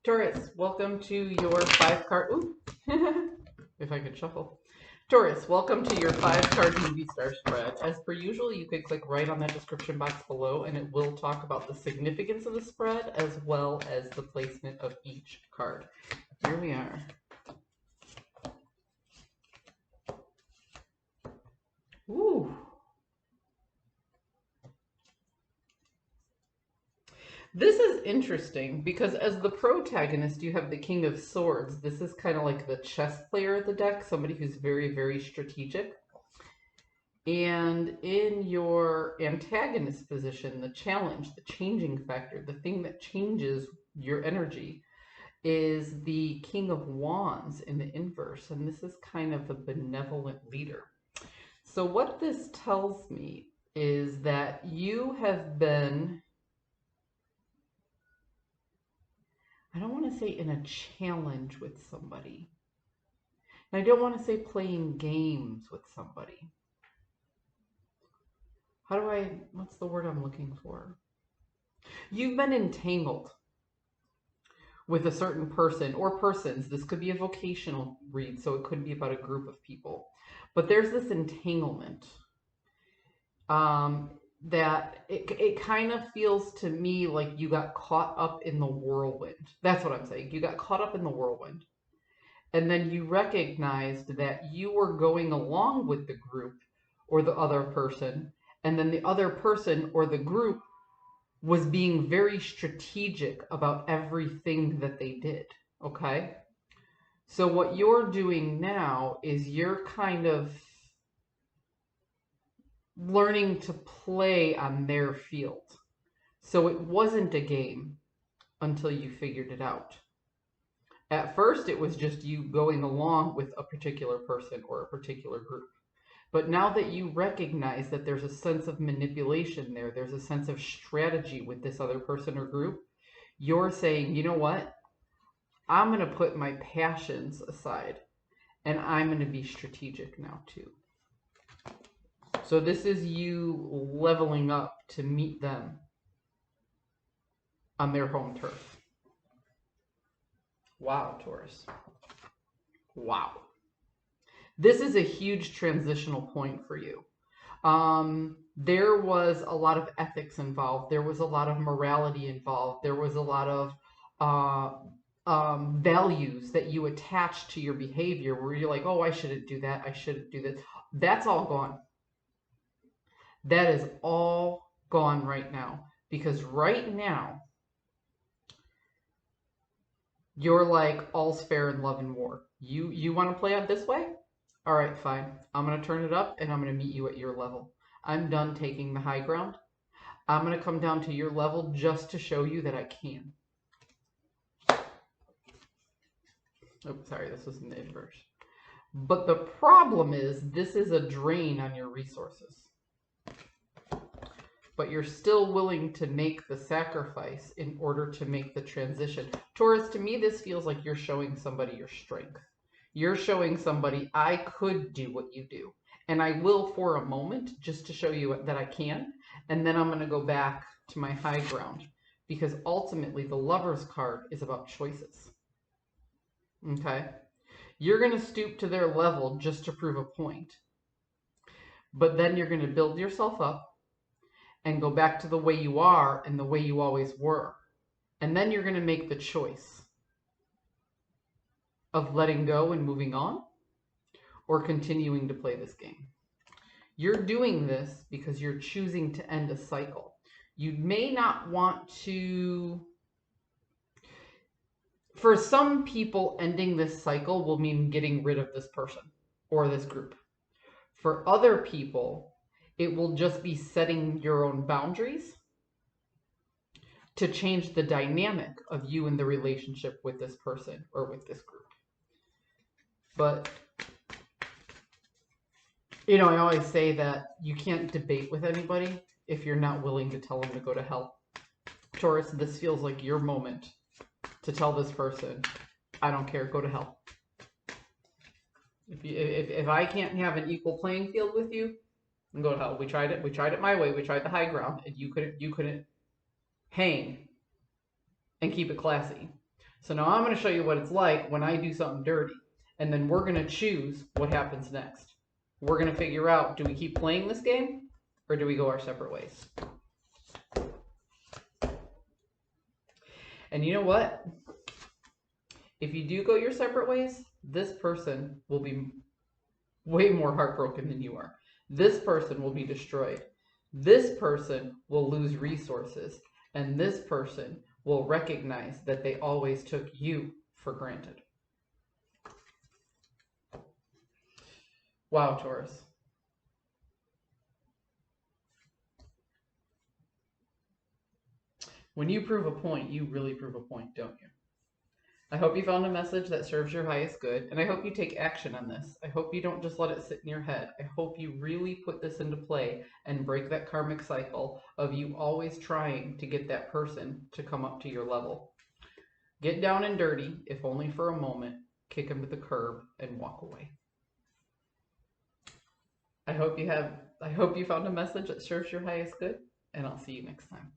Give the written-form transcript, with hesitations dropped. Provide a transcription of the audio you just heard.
Taurus, welcome to your 5-card. Ooh, if I could shuffle. Taurus, welcome to your 5-card movie star spread. As per usual, you could click right on that description box below, and it will talk about the significance of the spread as well as the placement of each card. Here we are. Ooh. This is interesting because as the protagonist, you have the King of Swords. This is kind of like the chess player of the deck, somebody who's very, very strategic. And in your antagonist position, the challenge, the changing factor, the thing that changes your energy is the King of Wands in the inverse. And this is kind of the benevolent leader. So what this tells me is that you have been, I don't want to say in a challenge with somebody. And I don't want to say playing games with somebody. What's the word I'm looking for? You've been entangled with a certain person or persons. This could be a vocational read, so it could be about a group of people. But there's this entanglement that it kind of feels to me like you got caught up in the whirlwind. That's what I'm saying. You got caught up in the whirlwind. And then you recognized that you were going along with the group or the other person. And then the other person or the group was being very strategic about everything that they did. Okay? So what you're doing now is you're kind of learning to play on their field. So it wasn't a game until you figured it out. At first, it was just you going along with a particular person or a particular group. But now that you recognize that there's a sense of manipulation there, there's a sense of strategy with this other person or group, you're saying, you know what? I'm going to put my passions aside and I'm going to be strategic now too. So this is you leveling up to meet them on their home turf. Wow, Taurus. Wow. This is a huge transitional point for you. There was a lot of ethics involved. There was a lot of morality involved. There was a lot of values that you attached to your behavior where you're like, oh, I shouldn't do that. I shouldn't do this. That's all gone. That is all gone right now. Because right now, you're like, all's fair in love and war. You want to play out this way? All right, fine. I'm going to turn it up and I'm going to meet you at your level. I'm done taking the high ground. I'm going to come down to your level just to show you that I can. Oh, sorry, this was in the inverse. But the problem is this is a drain on your resources. But you're still willing to make the sacrifice in order to make the transition. Taurus, to me, this feels like you're showing somebody your strength. You're showing somebody, I could do what you do. And I will for a moment, just to show you that I can. And then I'm going to go back to my high ground. Because ultimately, the Lover's card is about choices. Okay? You're going to stoop to their level just to prove a point. But then you're going to build yourself up and go back to the way you are and the way you always were. And then you're going to make the choice of letting go and moving on or continuing to play this game. You're doing this because you're choosing to end a cycle. You may not want to... For some people, ending this cycle will mean getting rid of this person or this group. For other people, it will just be setting your own boundaries to change the dynamic of you in the relationship with this person or with this group. But, you know, I always say that you can't debate with anybody if you're not willing to tell them to go to hell. Taurus, this feels like your moment to tell this person, I don't care, go to hell. If I can't have an equal playing field with you, then go to hell. We tried it my way. We tried the high ground, and you couldn't hang and keep it classy. So now I'm going to show you what it's like when I do something dirty. And then we're going to choose what happens next. We're going to figure out, do we keep playing this game or do we go our separate ways? And you know what? If you do go your separate ways, this person will be way more heartbroken than you are. This person will be destroyed. This person will lose resources. And this person will recognize that they always took you for granted. Wow, Taurus. When you prove a point, you really prove a point, don't you? I hope you found a message that serves your highest good, and I hope you take action on this. I hope you don't just let it sit in your head. I hope you really put this into play and break that karmic cycle of you always trying to get that person to come up to your level. Get down and dirty, if only for a moment, kick them to the curb, and walk away. I hope you found a message that serves your highest good, and I'll see you next time.